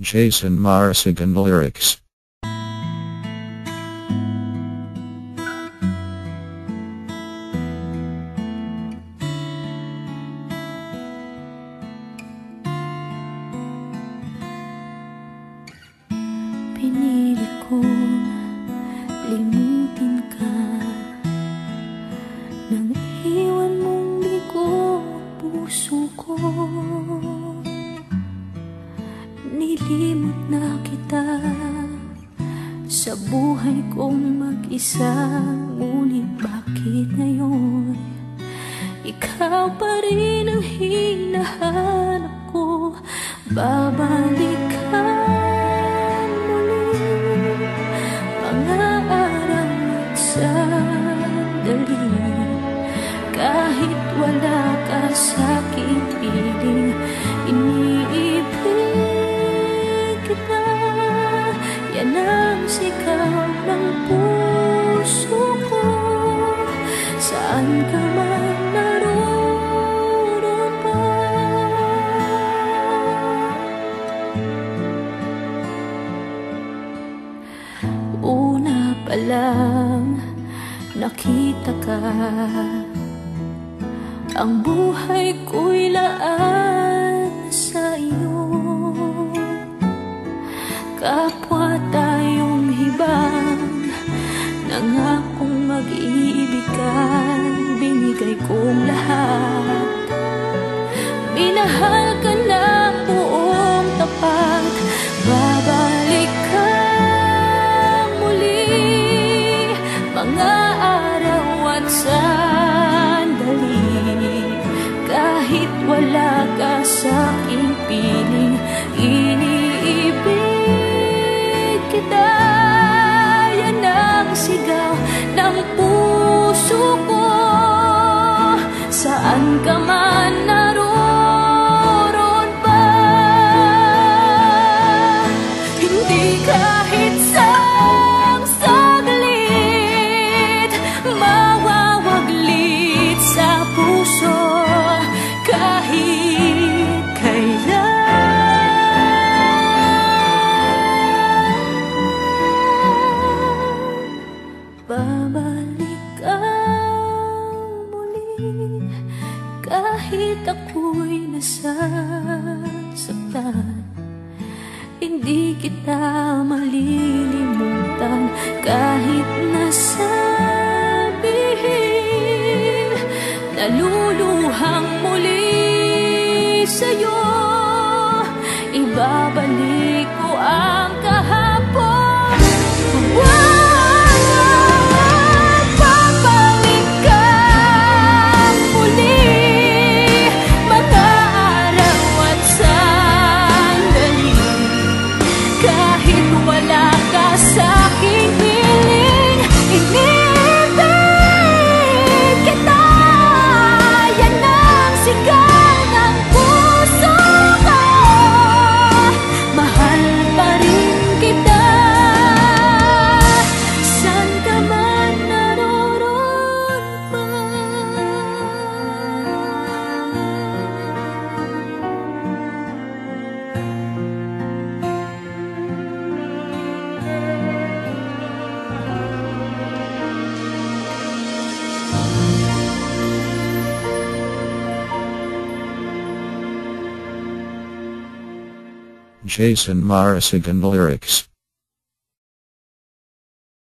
Jason Marasigan lyrics. Pinili kong limutin ka nang iwan mong bigo puso ko. Nilimot na kita sa buhay kong mag-isa, ngunit bakit ngayon ikaw pa rin ang hinahanap ko? Babalik ka muli, mga araw at sandali, kahit wala ka sa'king piling. Iniibig kita, yan ang sigaw ng puso ko. Saan ka man naroon pa, una pa lang nakita ka, ang buhay ko'y laan sa iyo. Kapwa tayong hibang, nangakong mag-iibigan, binigay kong lahat. Minahal ka na buong tapat, babalik ka muli, mga araw at sandali, kahit wala ka sa'king piling. Iniibig kita, yan ang sigaw ng puso ko. Saan ka man naroon pa, hindi kahit sang saglit mawawaglit sa puso, kahit kailan. Babalik ka muli, kahit ako'y nasasaktan. Hindi kita malilimutan, kahit nasabihin naluluhang muli sa'yo. Ibabalik ko ang kahapon. Babalik ka muli, mga araw at sandali, kahit wala ka sa'king piling. Iniibig kita, yan ang sigaw ng puso ko. Mahal pa rin kita, saan ka man naroon pa. Jason Marasigan lyrics.